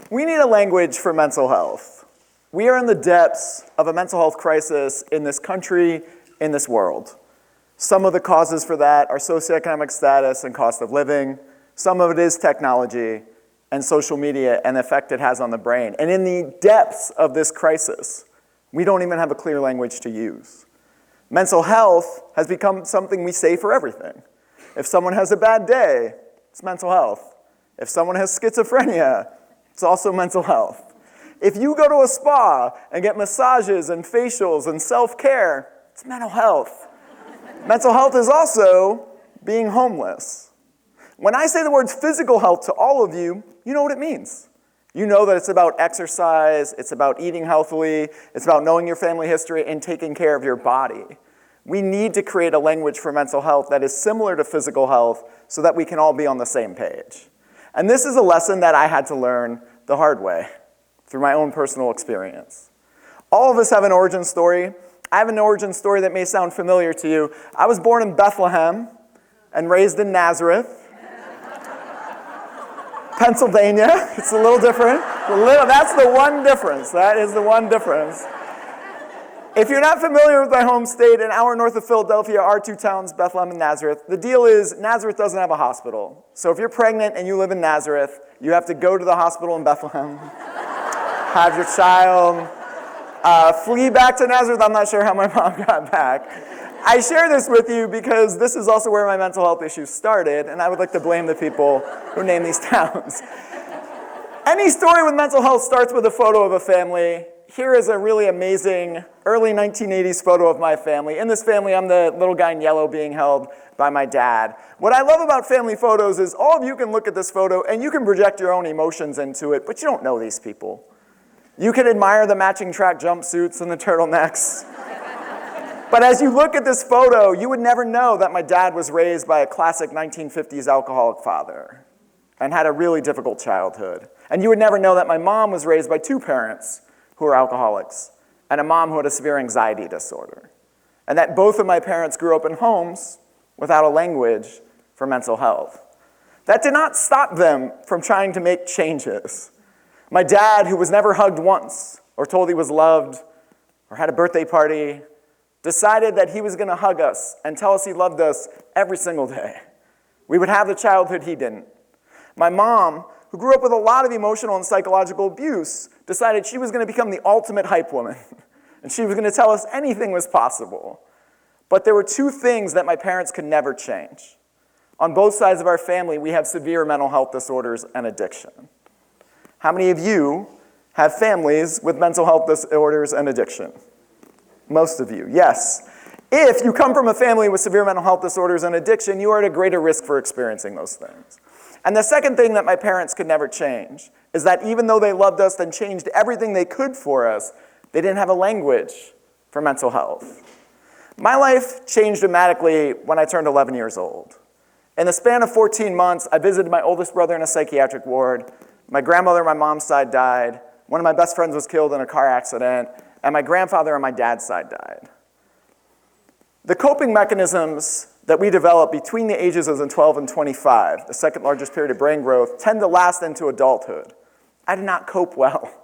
We need a language for mental health. We are in the depths of a mental health crisis in this country, in this world. Some of the causes for that are socioeconomic status and cost of living. Some of it is technology and social media and the effect it has on the brain. And in the depths of this crisis, we don't even have a clear language to use. Mental health has become something we say for everything. If someone has a bad day, it's mental health. If someone has schizophrenia, it's also mental health. If you go to a spa and get massages and facials and self-care, it's mental health. Mental health is also being homeless. When I say the words physical health to all of you, you know what it means. You know that it's about exercise, it's about eating healthily, it's about knowing your family history and taking care of your body. We need to create a language for mental health that is similar to physical health so that we can all be on the same page. And this is a lesson that I had to learn the hard way through my own personal experience. All of us have an origin story. I have an origin story that may sound familiar to you. I was born in Bethlehem and raised in Nazareth, Pennsylvania. It's a little different. That's the one difference. That is the one difference. If you're not familiar with my home state, an hour north of Philadelphia are two towns, Bethlehem and Nazareth. The deal is Nazareth doesn't have a hospital. So if you're pregnant and you live in Nazareth, you have to go to the hospital in Bethlehem, have your child, flee back to Nazareth. I'm not sure how my mom got back. I share this with you because this is also where my mental health issues started, and I would like to blame the people who name these towns. Any story with mental health starts with a photo of a family. Here is a really amazing early 1980s photo of my family. In this family, I'm the little guy in yellow being held by my dad. What I love about family photos is all of you can look at this photo and you can project your own emotions into it, but you don't know these people. You can admire the matching track jumpsuits and the turtlenecks. But as you look at this photo, you would never know that my dad was raised by a classic 1950s alcoholic father and had a really difficult childhood. And you would never know that my mom was raised by two parents who were alcoholics and a mom who had a severe anxiety disorder. And that both of my parents grew up in homes without a language for mental health. That did not stop them from trying to make changes. My dad, who was never hugged once or told he was loved or had a birthday party, decided that he was going to hug us and tell us he loved us every single day. We would have the childhood he didn't. My mom, who grew up with a lot of emotional and psychological abuse, decided she was going to become the ultimate hype woman. And she was going to tell us anything was possible. But there were two things that my parents could never change. On both sides of our family, we have severe mental health disorders and addiction. How many of you have families with mental health disorders and addiction? Most of you, yes. If you come from a family with severe mental health disorders and addiction, you are at a greater risk for experiencing those things. And the second thing that my parents could never change is that even though they loved us and changed everything they could for us, they didn't have a language for mental health. My life changed dramatically when I turned 11 years old. In the span of 14 months, I visited my oldest brother in a psychiatric ward. My grandmother on my mom's side died. One of my best friends was killed in a car accident. And my grandfather on my dad's side died. The coping mechanisms that we develop between the ages of 12 and 25, the second largest period of brain growth, tend to last into adulthood. I did not cope well.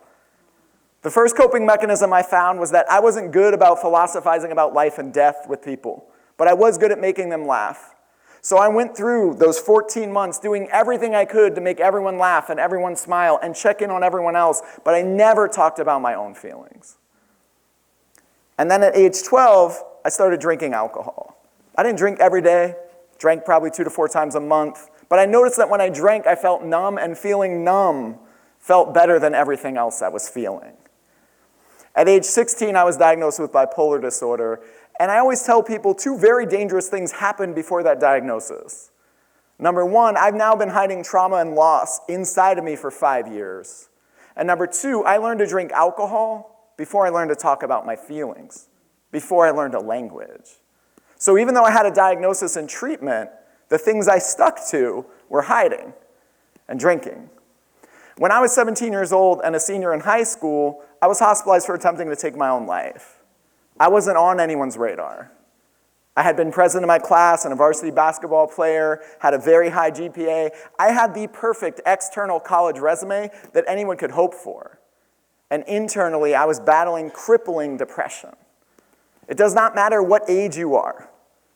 The first coping mechanism I found was that I wasn't good about philosophizing about life and death with people, but I was good at making them laugh. So I went through those 14 months doing everything I could to make everyone laugh and everyone smile and check in on everyone else, but I never talked about my own feelings. And then at age 12, I started drinking alcohol. I didn't drink every day, drank probably 2 to 4 times a month, but I noticed that when I drank, I felt numb, and feeling numb felt better than everything else I was feeling. At age 16, I was diagnosed with bipolar disorder, and I always tell people 2 very dangerous things happened before that diagnosis. Number 1, I've now been hiding trauma and loss inside of me for 5 years. And number 2, I learned to drink alcohol before I learned to talk about my feelings, before I learned a language. So even though I had a diagnosis and treatment, the things I stuck to were hiding and drinking. When I was 17 years old and a senior in high school, I was hospitalized for attempting to take my own life. I wasn't on anyone's radar. I had been president of my class and a varsity basketball player, had a very high GPA. I had the perfect external college resume that anyone could hope for. And internally, I was battling crippling depression. It does not matter what age you are.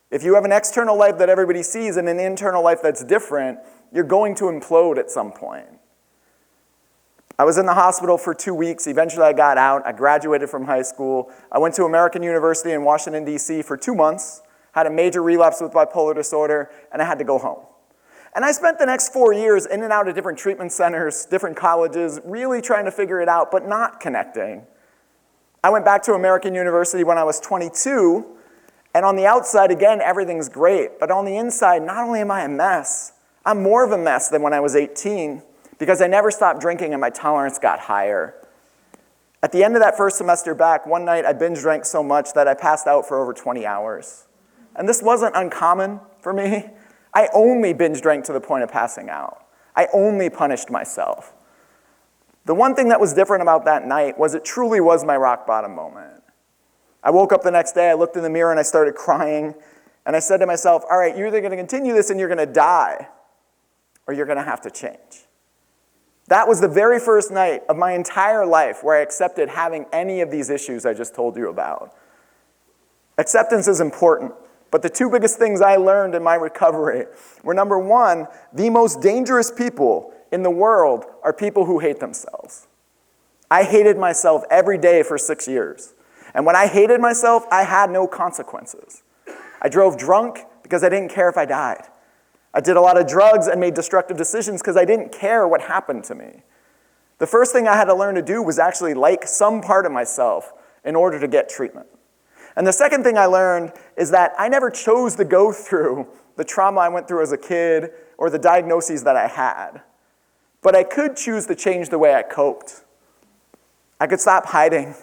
If you have an external life that everybody sees and an internal life that's different, you're going to implode at some point. I was in the hospital for 2 weeks. Eventually, I got out. I graduated from high school. I went to American University in Washington, D.C. for 2 months, had a major relapse with bipolar disorder, and I had to go home. And I spent the next 4 years in and out of different treatment centers, different colleges, really trying to figure it out, but not connecting. I went back to American University when I was 22, and on the outside, again, everything's great. But on the inside, not only am I a mess, I'm more of a mess than when I was 18, because I never stopped drinking and my tolerance got higher. At the end of that first semester back, one night I binge drank so much that I passed out for over 20 hours. And this wasn't uncommon for me. I only binge drank to the point of passing out. I only punished myself. The one thing that was different about that night was it truly was my rock bottom moment. I woke up the next day, I looked in the mirror and I started crying, and I said to myself, all right, you're either going to continue this and you're going to die, or you're going to have to change. That was the very first night of my entire life where I accepted having any of these issues I just told you about. Acceptance is important, but the two biggest things I learned in my recovery were, number one, the most dangerous people in the world are people who hate themselves. I hated myself every day for 6 years. And when I hated myself, I had no consequences. I drove drunk because I didn't care if I died. I did a lot of drugs and made destructive decisions because I didn't care what happened to me. The first thing I had to learn to do was actually like some part of myself in order to get treatment. And the second thing I learned is that I never chose to go through the trauma I went through as a kid or the diagnoses that I had. But I could choose to change the way I coped. I could stop hiding.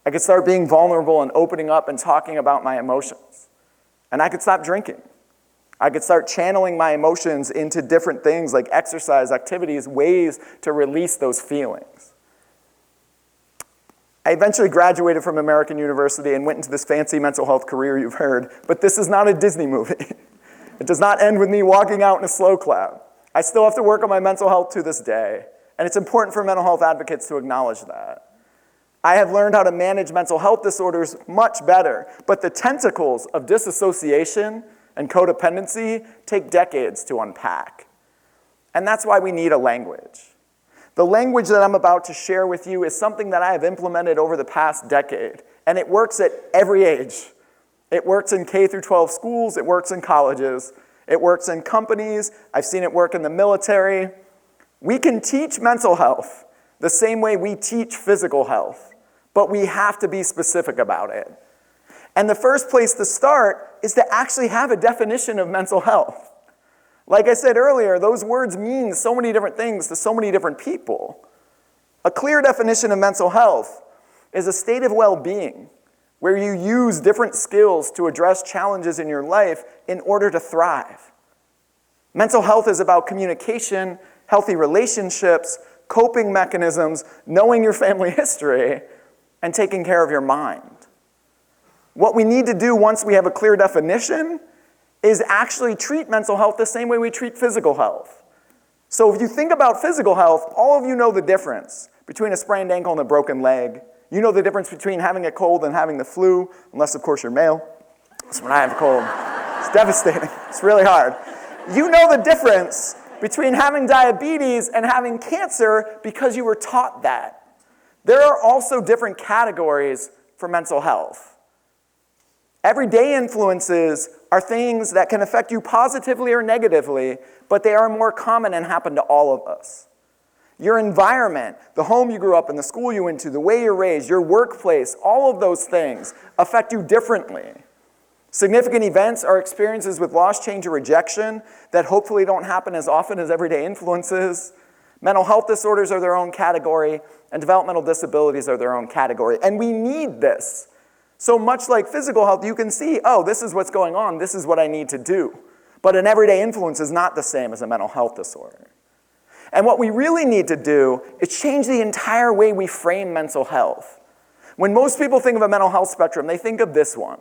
I could start being vulnerable and opening up and talking about my emotions. And I could stop drinking. I could start channeling my emotions into different things like exercise, activities, ways to release those feelings. I eventually graduated from American University and went into this fancy mental health career you've heard, but this is not a Disney movie. It does not end with me walking out in a slow clap. I still have to work on my mental health to this day, and it's important for mental health advocates to acknowledge that. I have learned how to manage mental health disorders much better, but the tentacles of disassociation and codependency take decades to unpack. And that's why we need a language. The language that I'm about to share with you is something that I have implemented over the past decade, and it works at every age. It works in K through 12 schools, it works in colleges, it works in companies, I've seen it work in the military. We can teach mental health the same way we teach physical health, but we have to be specific about it. And the first place to start is to actually have a definition of mental health. Like I said earlier, those words mean so many different things to so many different people. A clear definition of mental health is a state of well-being where you use different skills to address challenges in your life in order to thrive. Mental health is about communication, healthy relationships, coping mechanisms, knowing your family history, and taking care of your mind. What we need to do once we have a clear definition is actually treat mental health the same way we treat physical health. So if you think about physical health, all of you know the difference between a sprained ankle and a broken leg. You know the difference between having a cold and having the flu, unless of course you're male. So when I have a cold, it's devastating. It's really hard. You know the difference between having diabetes and having cancer because you were taught that. There are also different categories for mental health. Everyday influences are things that can affect you positively or negatively, but they are more common and happen to all of us. Your environment, the home you grew up in, the school you went to, the way you're raised, your workplace, all of those things affect you differently. Significant events are experiences with loss, change, or rejection that hopefully don't happen as often as everyday influences. Mental health disorders are their own category, and developmental disabilities are their own category. And we need this. So much like physical health, you can see, oh, this is what's going on, this is what I need to do. But an everyday influence is not the same as a mental health disorder. And what we really need to do is change the entire way we frame mental health. When most people think of a mental health spectrum, they think of this one.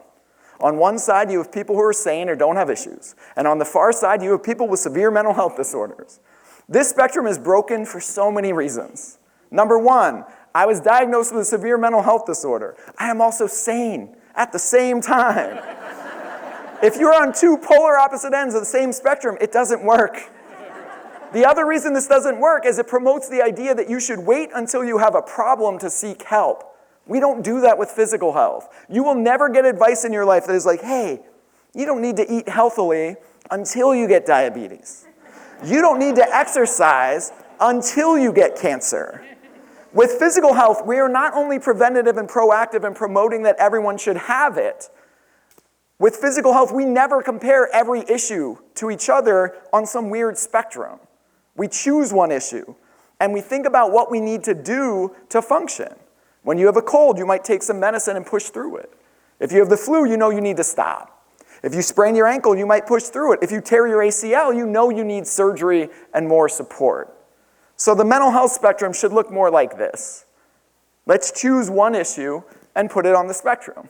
On one side, you have people who are sane or don't have issues. And on the far side, you have people with severe mental health disorders. This spectrum is broken for so many reasons. Number one, I was diagnosed with a severe mental health disorder. I am also sane at the same time. If you're on two polar opposite ends of the same spectrum, it doesn't work. The other reason this doesn't work is it promotes the idea that you should wait until you have a problem to seek help. We don't do that with physical health. You will never get advice in your life that is like, hey, you don't need to eat healthily until you get diabetes. You don't need to exercise until you get cancer. With physical health, we are not only preventative and proactive in promoting that everyone should have it. With physical health, we never compare every issue to each other on some weird spectrum. We choose one issue, and we think about what we need to do to function. When you have a cold, you might take some medicine and push through it. If you have the flu, you know you need to stop. If you sprain your ankle, you might push through it. If you tear your ACL, you know you need surgery and more support. So the mental health spectrum should look more like this. Let's choose one issue and put it on the spectrum.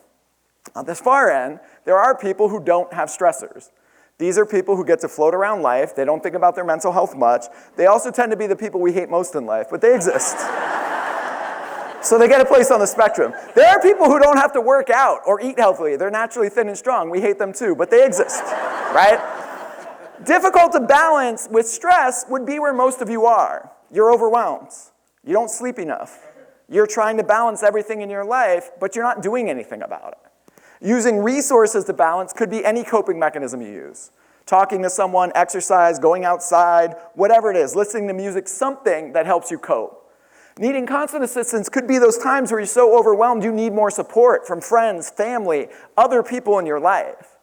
On this far end, there are people who don't have stressors. These are people who get to float around life. They don't think about their mental health much. They also tend to be the people we hate most in life, but they exist. So they get a place on the spectrum. There are people who don't have to work out or eat healthily. They're naturally thin and strong. We hate them too, but they exist, right? Difficult to balance with stress would be where most of you are. You're overwhelmed. You don't sleep enough. You're trying to balance everything in your life, but you're not doing anything about it. Using resources to balance could be any coping mechanism you use. Talking to someone, exercise, going outside, whatever it is, listening to music, something that helps you cope. Needing constant assistance could be those times where you're so overwhelmed you need more support from friends, family, other people in your life.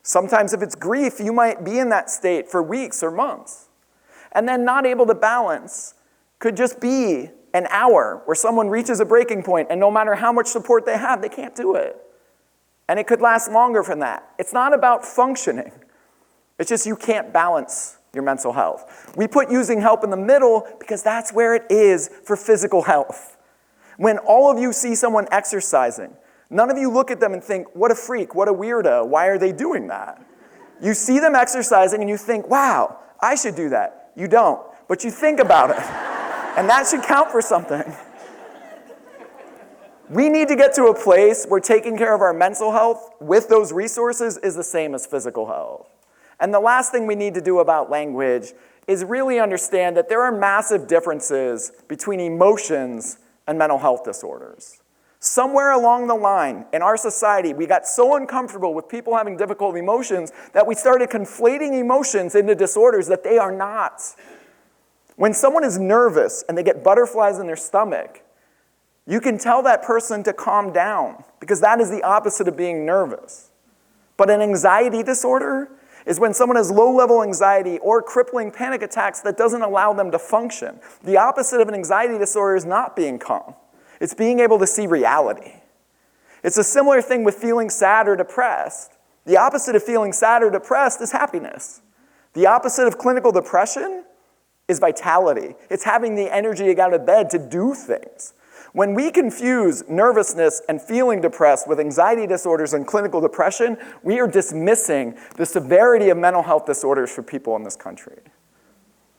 Sometimes if it's grief, you might be in that state for weeks or months. And then not able to balance could just be an hour where someone reaches a breaking point and no matter how much support they have, they can't do it. And it could last longer from that. It's not about functioning. It's just you can't balance your mental health. We put using help in the middle because that's where it is for physical health. When all of you see someone exercising, none of you look at them and think, what a freak, what a weirdo, why are they doing that? You see them exercising and you think, wow, I should do that. You don't, but you think about it. And that should count for something. We need to get to a place where taking care of our mental health with those resources is the same as physical health. And the last thing we need to do about language is really understand that there are massive differences between emotions and mental health disorders. Somewhere along the line in our society, we got so uncomfortable with people having difficult emotions that we started conflating emotions into disorders that they are not. When someone is nervous and they get butterflies in their stomach, you can tell that person to calm down because that is the opposite of being nervous. But an anxiety disorder is when someone has low-level anxiety or crippling panic attacks that doesn't allow them to function. The opposite of an anxiety disorder is not being calm. It's being able to see reality. It's a similar thing with feeling sad or depressed. The opposite of feeling sad or depressed is happiness. The opposite of clinical depression is vitality. It's having the energy to get out of bed to do things. When we confuse nervousness and feeling depressed with anxiety disorders and clinical depression, we are dismissing the severity of mental health disorders for people in this country.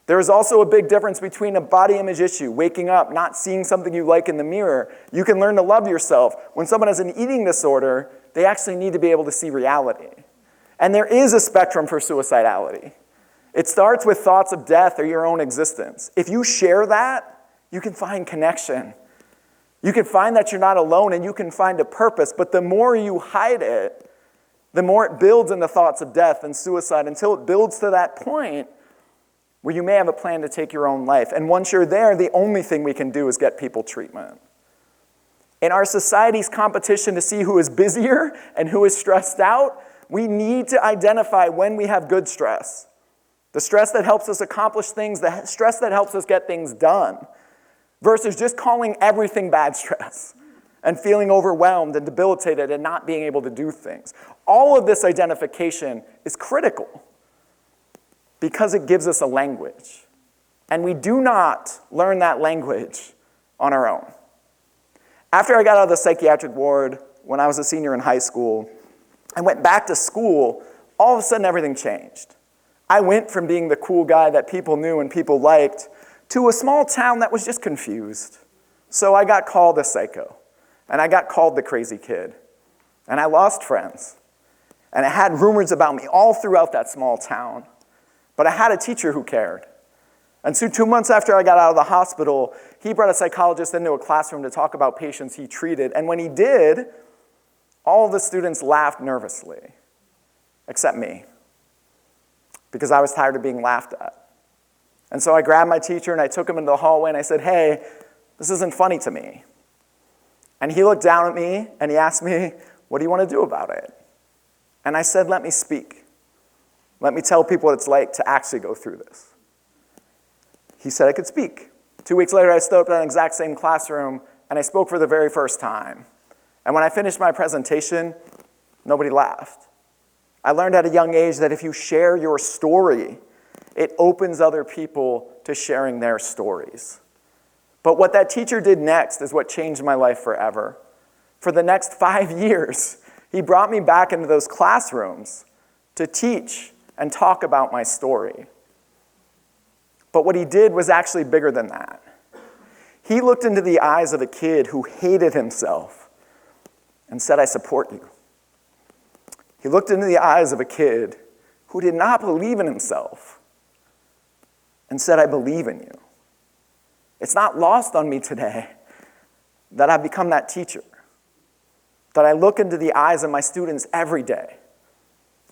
There is also a big difference between a body image issue, waking up, not seeing something you like in the mirror. You can learn to love yourself. When someone has an eating disorder, they actually need to be able to see reality. And there is a spectrum for suicidality. It starts with thoughts of death or your own existence. If you share that, you can find connection. You can find that you're not alone and you can find a purpose, but the more you hide it, the more it builds into thoughts of death and suicide until it builds to that point where you may have a plan to take your own life. And once you're there, the only thing we can do is get people treatment. In our society's competition to see who is busier and who is stressed out, we need to identify when we have good stress. The stress that helps us accomplish things, the stress that helps us get things done. Versus just calling everything bad stress and feeling overwhelmed and debilitated and not being able to do things. All of this identification is critical because it gives us a language. And we do not learn that language on our own. After I got out of the psychiatric ward, when I was a senior in high school, I went back to school, all of a sudden everything changed. I went from being the cool guy that people knew and people liked to a small town that was just confused. So I got called a psycho, and I got called the crazy kid, and I lost friends, and I had rumors about me all throughout that small town, but I had a teacher who cared. And so 2 months after I got out of the hospital, he brought a psychologist into a classroom to talk about patients he treated, and when he did, all of the students laughed nervously, except me, because I was tired of being laughed at. And so I grabbed my teacher and I took him into the hallway and I said, "Hey, this isn't funny to me." And he looked down at me and he asked me, "What do you want to do about it?" And I said, "Let me speak. Let me tell people what it's like to actually go through this." He said I could speak. 2 weeks later, I stood up in that exact same classroom and I spoke for the very first time. And when I finished my presentation, nobody laughed. I learned at a young age that if you share your story, it opens other people to sharing their stories. But what that teacher did next is what changed my life forever. For the next 5 years, he brought me back into those classrooms to teach and talk about my story. But what he did was actually bigger than that. He looked into the eyes of a kid who hated himself and said, "I support you." He looked into the eyes of a kid who did not believe in himself and said, "I believe in you." It's not lost on me today that I've become that teacher, that I look into the eyes of my students every day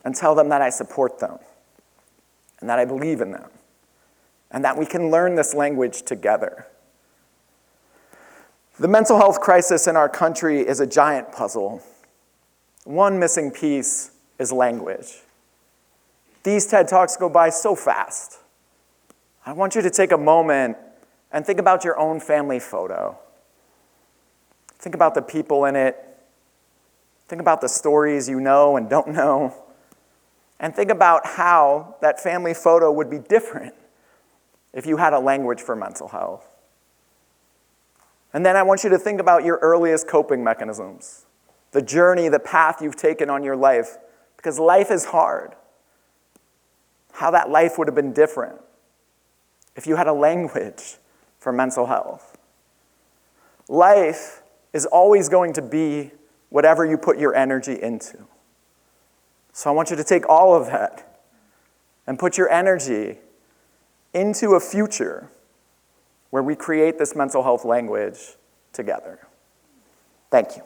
and tell them that I support them and that I believe in them and that we can learn this language together. The mental health crisis in our country is a giant puzzle. One missing piece is language. These TED Talks go by so fast. I want you to take a moment and think about your own family photo. Think about the people in it. Think about the stories you know and don't know. And think about how that family photo would be different if you had a language for mental health. And then I want you to think about your earliest coping mechanisms, the journey, the path you've taken on your life, because life is hard. How that life would have been different if you had a language for mental health. Life is always going to be whatever you put your energy into. So I want you to take all of that and put your energy into a future where we create this mental health language together. Thank you.